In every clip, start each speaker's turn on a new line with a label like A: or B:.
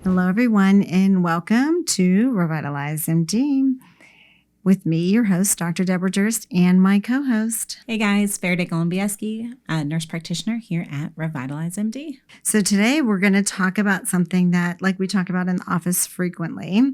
A: Hello, everyone, and welcome to RevitalyzeMD with me, your host, Dr. Dr. Durst, and my co-host.
B: Hey guys, Faraday Golombieski, a nurse practitioner here at RevitalyzeMD.
A: So today we're going to talk about something that, like we talk about in the office frequently,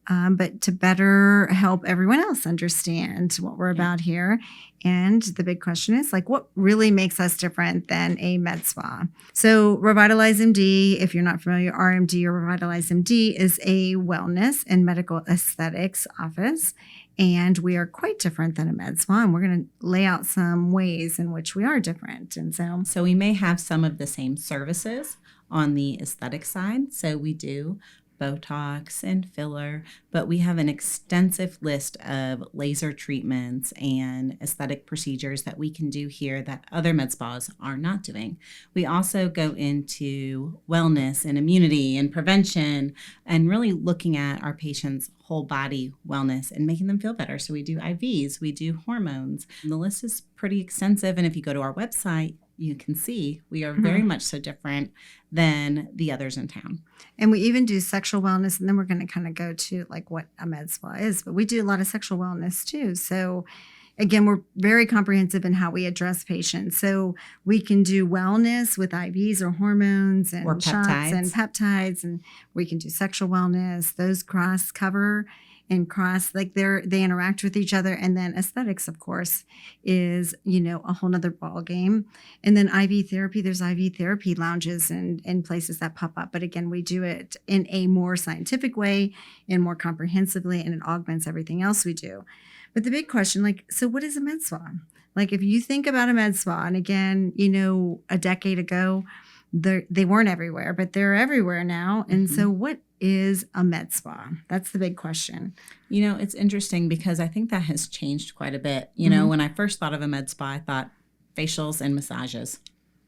A: but to better help everyone else understand what we're about here. And the big question is, what really makes us different than a med spa? So RevitalyzeMD, if you're not familiar, RMD or RevitalyzeMD is a wellness and medical aesthetics office. And we are quite different than a med spa. And we're going to lay out some ways in which we are different. And
B: so we may have some of the same services on the aesthetic side. So we do Botox and filler, but we have an extensive list of laser treatments and aesthetic procedures that we can do here that other med spas are not doing. We also go into wellness and immunity and prevention and really looking at our patients' whole body wellness and making them feel better. So we do IVs, we do hormones. And the list is pretty extensive. And if you go to our website, you can see we are very much so different than the others in town.
A: And we even do sexual wellness, and then we're going to kind of go to what a med spa is, but we do a lot of sexual wellness too. So again, we're very comprehensive in how we address patients. So we can do wellness with IVs or hormones and
B: or
A: shots
B: peptides.
A: and peptides, and we can do sexual wellness. Those cross cover and cross, they interact with each other. And then aesthetics, of course, is, a whole nother ball game. And then IV therapy, there's IV therapy lounges and places that pop up. But again, we do it in a more scientific way and more comprehensively, and it augments everything else we do. But the big question, so what is a med spa? If you think about a med spa, and again, a decade ago, they weren't everywhere, but they're everywhere now. And so what is a med spa? That's the big question.
B: It's interesting because I think that has changed quite a bit. When I first thought of a med spa, I thought facials and massages.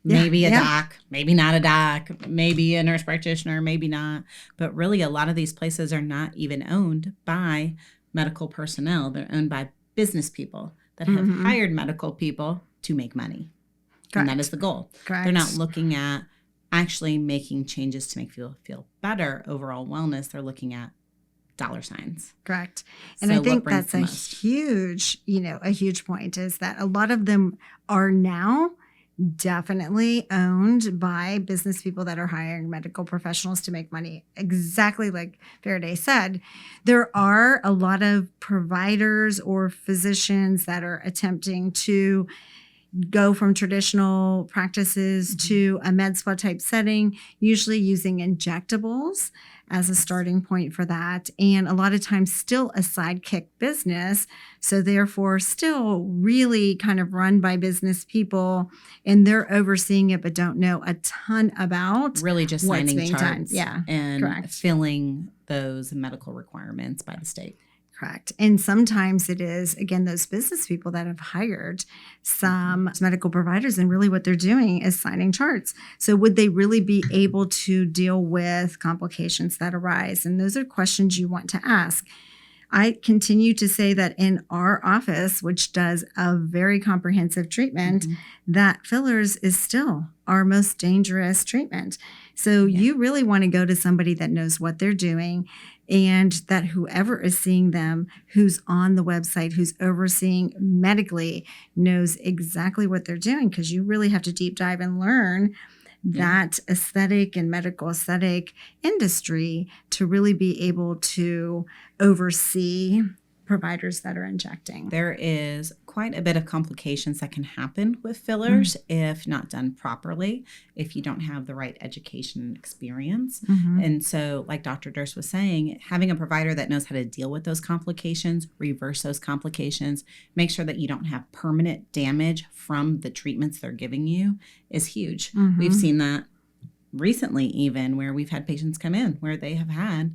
B: Maybe a doc, maybe not a doc, maybe a nurse practitioner, maybe not. But really, a lot of these places are not even owned by medical personnel. They're owned by business people that have hired medical people to make money.
A: Correct.
B: And that is the goal.
A: Correct.
B: They're not looking at actually making changes to make people feel better, overall wellness. They're looking at dollar signs.
A: Correct. And I think that's a huge point, is that a lot of them are now definitely owned by business people that are hiring medical professionals to make money. Exactly like Faraday said, there are a lot of providers or physicians that are attempting to go from traditional practices to a med spa type setting, usually using injectables as a starting point for that. And a lot of times still a sidekick business. So therefore still really kind of run by business people, and they're overseeing it, but don't know a ton about
B: really just signing charts and
A: correct.
B: Filling those medical requirements by the state.
A: Correct. And sometimes it is, again, those business people that have hired some medical providers, and really what they're doing is signing charts. So would they really be able to deal with complications that arise? And those are questions you want to ask. I continue to say that in our office, which does a very comprehensive treatment, that fillers is still our most dangerous treatment. So you really want to go to somebody that knows what they're doing, and that whoever is seeing them, who's on the website, who's overseeing medically, knows exactly what they're doing, because you really have to deep dive and learn that aesthetic and medical aesthetic industry to really be able to oversee providers that are injecting.
B: There is quite a bit of complications that can happen with fillers if not done properly, if you don't have the right education and experience. And so, like Dr. Durst was saying, having a provider that knows how to deal with those complications, reverse those complications, make sure that you don't have permanent damage from the treatments they're giving you is huge. We've seen that recently, even where we've had patients come in where they have had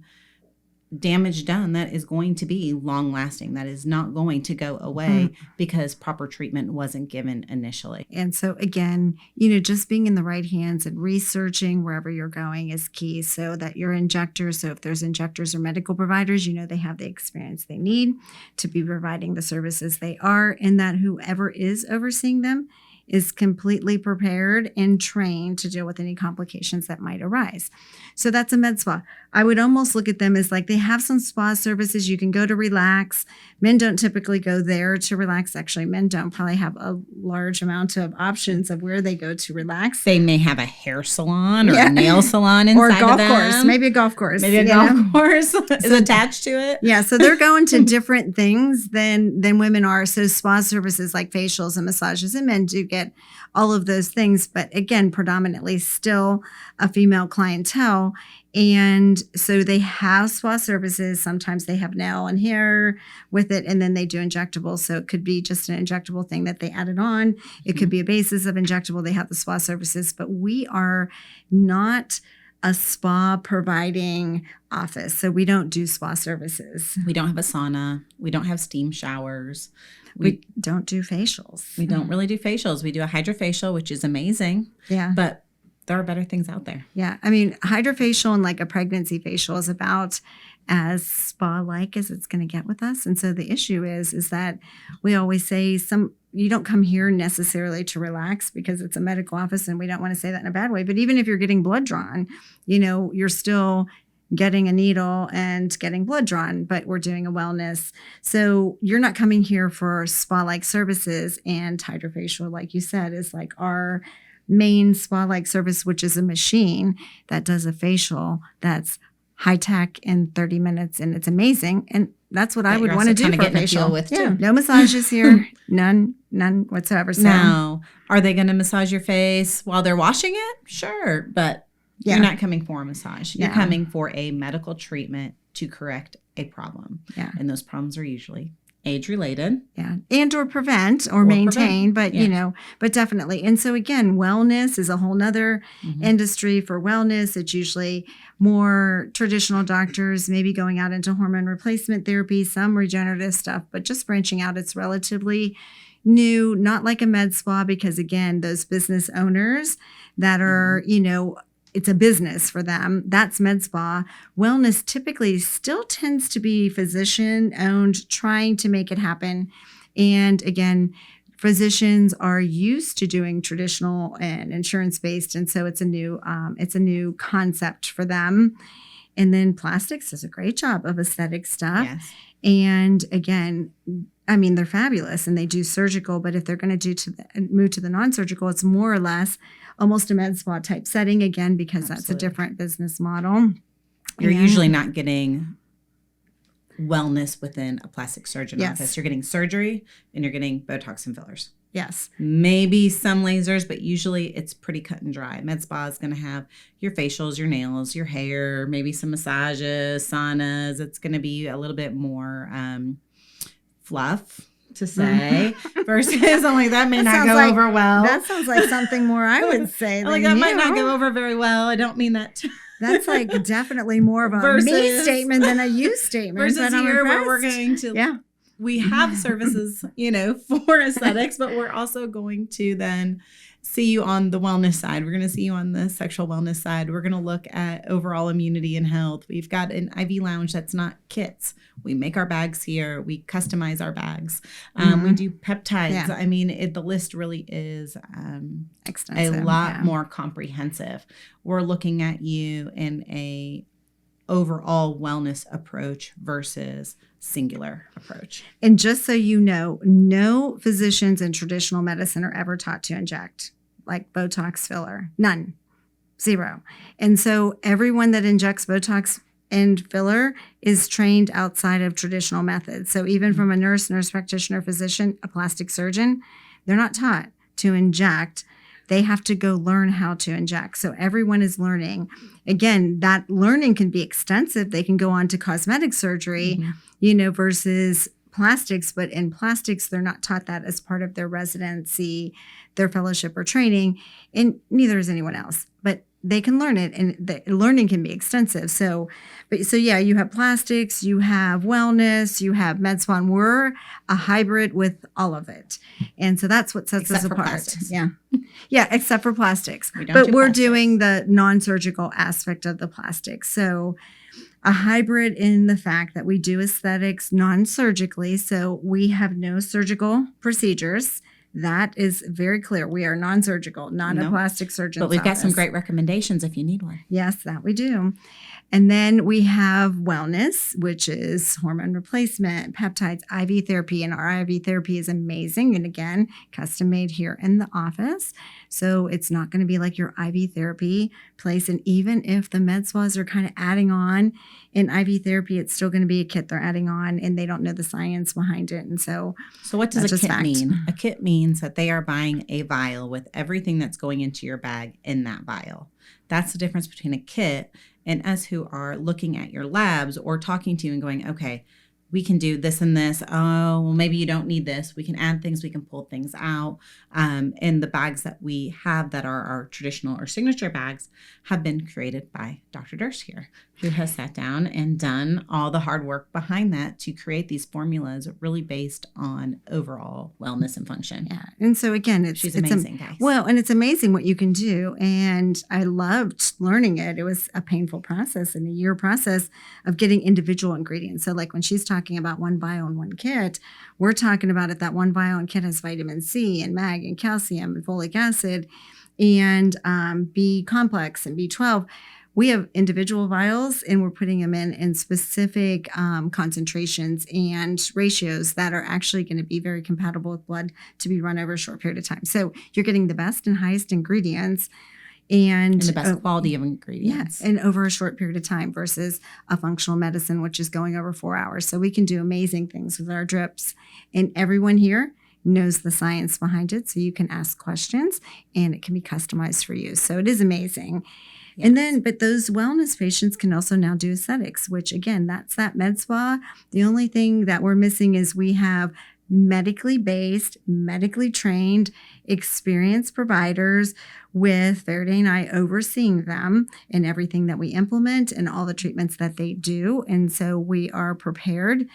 B: damage done that is going to be long lasting, that is not going to go away because proper treatment wasn't given initially.
A: And so again, just being in the right hands and researching wherever you're going is key, so that your injectors, so if there's injectors or medical providers, they have the experience they need to be providing the services they are, and that whoever is overseeing them is completely prepared and trained to deal with any complications that might arise. So that's a med spa. I would almost look at them as like they have some spa services you can go to relax. Men don't typically go there to relax. Actually, men don't probably have a large amount of options of where they go to relax.
B: They may have a hair salon or a nail salon inside
A: or a golf
B: of them.
A: course. Maybe a golf course.
B: Maybe a golf course is attached to it.
A: Yeah, so they're going to different things than women are. So spa services like facials and massages, and men do get all of those things. But again, predominantly still a female clientele. And so they have spa services. Sometimes they have nail and hair with it, and then they do injectables. So it could be just an injectable thing that they added on. It could be a basis of injectable. They have the spa services, but we are not a spa providing office. So we don't do spa services.
B: We don't have a sauna. We don't have steam showers.
A: We don't do facials.
B: We don't really do facials. We do a hydrofacial, which is amazing.
A: Yeah.
B: But there are better things out there.
A: Yeah. I mean, hydrofacial and like a pregnancy facial is about as spa-like as it's going to get with us. And so the issue is that we always say you don't come here necessarily to relax because it's a medical office, and we don't want to say that in a bad way. But even if you're getting blood drawn, you're still getting a needle and getting blood drawn, but we're doing a wellness. So you're not coming here for spa-like services, and hydrofacial, like you said, is like our main spa-like service, which is a machine that does a facial that's high tech in 30 minutes, and it's amazing. And that's what I would want to do for a facial.
B: With
A: yeah,
B: too.
A: no massages here, none whatsoever. So
B: Now, are they going to massage your face while they're washing it? Sure, but you're not coming for a massage. You're coming for a medical treatment to correct a problem.
A: Yeah.
B: And those problems are usually age-related.
A: Yeah. And or prevent or maintain, but but definitely. And so again, wellness is a whole nother industry for wellness. It's usually more traditional doctors, maybe going out into hormone replacement therapy, some regenerative stuff, but just branching out. It's relatively new, not like a med spa, because again, those business owners that are, it's a business for them. That's med spa. Wellness typically still tends to be physician owned, trying to make it happen. And again, physicians are used to doing traditional and insurance based, and so it's a new concept for them. And then plastics does a great job of aesthetic stuff.
B: Yes.
A: And again, I mean, they're fabulous and they do surgical, but if they're going to move to the non-surgical, it's more or less almost a med spa type setting again, because that's a different business model.
B: You're usually not getting wellness within a plastic surgeon office. You're getting surgery and you're getting Botox and fillers.
A: Yes.
B: Maybe some lasers, but usually it's pretty cut and dry. Med spa is going to have your facials, your nails, your hair, maybe some massages, saunas. It's going to be a little bit more fluff to say versus I'm like, that may not go over well.
A: That sounds like something more I would say.
B: Like that might not go over very well. I don't mean that.
A: That's like definitely more of a me statement than a you statement.
B: Versus here where we're going to, we have services, for aesthetics, but we're also going to then see you on the wellness side. We're going to see you on the sexual wellness side. We're going to look at overall immunity and health. We've got an IV lounge that's not kits. We make our bags here. We customize our bags. We do peptides.
A: Yeah.
B: I mean, the list really is
A: extensive,
B: a lot more comprehensive. We're looking at you in a overall wellness approach versus singular approach.
A: And just so you know, no physicians in traditional medicine are ever taught to inject like Botox filler. None. Zero. And so everyone that injects Botox and filler is trained outside of traditional methods. So even from a nurse practitioner, physician, a plastic surgeon, they're not taught to inject. They have to go learn how to inject. So everyone is learning. Again, that learning can be extensive. They can go on to cosmetic surgery, versus plastics. But in plastics, they're not taught that as part of their residency, their fellowship or training. And neither is anyone else. But they can learn it, and the learning can be extensive. So you have plastics, you have wellness, you have med spa. We're a hybrid with all of it. And so that's what sets us apart.
B: Plastics.
A: Yeah, except for plastics. We're
B: plastics.
A: Doing the non-surgical aspect of the plastics. So a hybrid in the fact that we do aesthetics non-surgically. So we have no surgical procedures. That is very clear. We are non-surgical, not a
B: Nope.
A: plastic surgeon's
B: But we've got some
A: office.
B: great recommendations if you need one.
A: Yes, that we do. And then we have wellness, which is hormone replacement, peptides, IV therapy. And our IV therapy is amazing. And again, custom made here in the office. So it's not going to be like your IV therapy place. And even if the med spas are kind of adding on in IV therapy, it's still going to be a kit they're adding on and they don't know the science behind it. And so
B: what does
A: that's
B: a
A: just
B: kit
A: fact.
B: mean? A kit means that they are buying a vial with everything that's going into your bag in that vial. That's the difference between a kit and us who are looking at your labs or talking to you and going, okay, we can do this and this. Oh, well, maybe you don't need this. We can add things. We can pull things out. And the bags that we have that are our traditional or signature bags have been created by Dr. Durst here, who has sat down and done all the hard work behind that to create these formulas really based on overall wellness and function.
A: Yeah. And so again,
B: She's amazing, guys.
A: Well, and it's amazing what you can do. And I loved learning it. It was a painful process and a year process of getting individual ingredients. So like when she's talking about one vial and one kit, we're talking about it that one vial and kit has vitamin C and mag and calcium and folic acid and B complex and B12. We have individual vials and we're putting them in specific concentrations and ratios that are actually going to be very compatible with blood to be run over a short period of time. So you're getting the best and highest ingredients and
B: the best quality of ingredients.
A: Yes, and over a short period of time versus a functional medicine, which is going over 4 hours. So we can do amazing things with our drips. And everyone here knows the science behind it. So you can ask questions and it can be customized for you. So it is amazing. Yes. And then, but those wellness patients can also now do aesthetics, which again, that's that med spa. The only thing that we're missing is we have medically based, medically trained, experienced providers with Faraday and I overseeing them and everything that we implement and all the treatments that they do. And so we are prepared.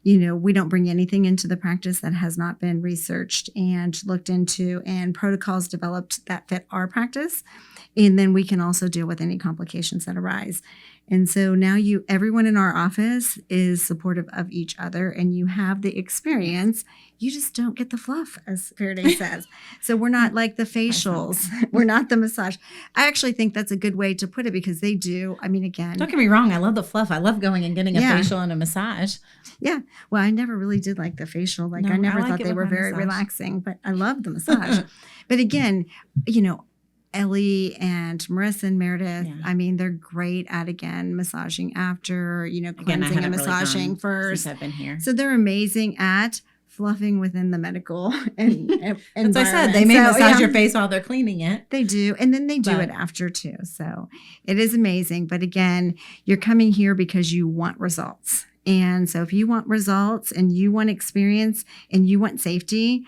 A: You know, we don't bring anything into the practice that has not been researched and looked into and protocols developed that fit our practice. And then we can also deal with any complications that arise. And so now everyone in our office is supportive of each other and you have the experience. You just don't get the fluff, as Faraday says. So we're not like the facials. We're not the massage. I actually think that's a good way to put it because they do. I mean, again.
B: Don't get me wrong. I love the fluff. I love going and getting a facial and a massage.
A: Yeah. Well, I never really did like the facial. Like
B: No,
A: I never
B: I like
A: thought
B: it
A: they
B: with
A: were
B: my
A: very
B: massage.
A: relaxing, but I love the massage. But again, you know, Ellie and Marissa and Meredith,
B: Yeah.
A: I mean, they're great at, again, massaging after, you know,
B: Again, I
A: cleansing and
B: haven't really
A: massaging
B: gone
A: first.
B: since I've been here.
A: So they're amazing at fluffing within the medical and
B: As I said, they
A: environment.
B: may
A: So,
B: massage
A: yeah,
B: your face while they're cleaning it.
A: They do. And then they do
B: But-
A: it after too. So it is amazing. But again, you're coming here because you want results. And so if you want results and you want experience and you want safety,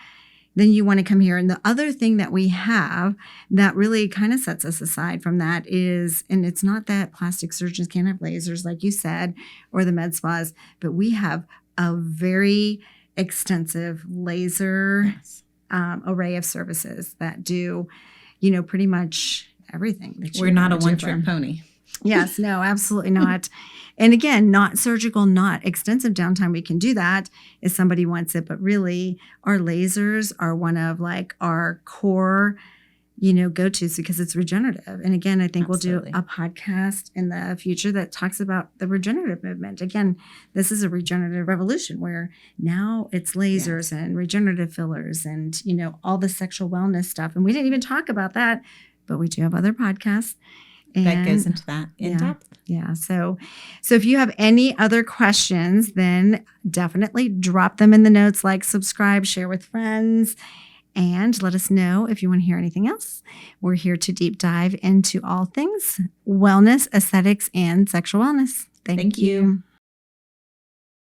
A: then you want to come here. And the other thing that we have that really kind of sets us aside from that is, and it's not that plastic surgeons can't have lasers, like you said, or the med spas, but we have a very extensive laser
B: Yes.
A: array of services that do, you know, pretty much everything. That you
B: We're not a
A: wanna do
B: one-trick
A: for-
B: pony.
A: Yes, no, absolutely not. And again, not surgical, not extensive downtime. We can do that if somebody wants it. But really, our lasers are one of like our core, you know, go-tos because it's regenerative. And again, I think
B: Absolutely.
A: we'll do a podcast in the future that talks about the regenerative movement. Again, this is a regenerative revolution where now it's lasers and regenerative fillers and, you know, all the sexual wellness stuff. And we didn't even talk about that, but we do have other podcasts.
B: That goes
A: And-
B: into that in
A: yeah.
B: depth.
A: Yeah. So if you have any other questions, then definitely drop them in the notes, like, subscribe, share with friends, and let us know if you want to hear anything else. We're here to deep dive into all things wellness, aesthetics, and sexual wellness. Thank
B: Thank you.
A: you.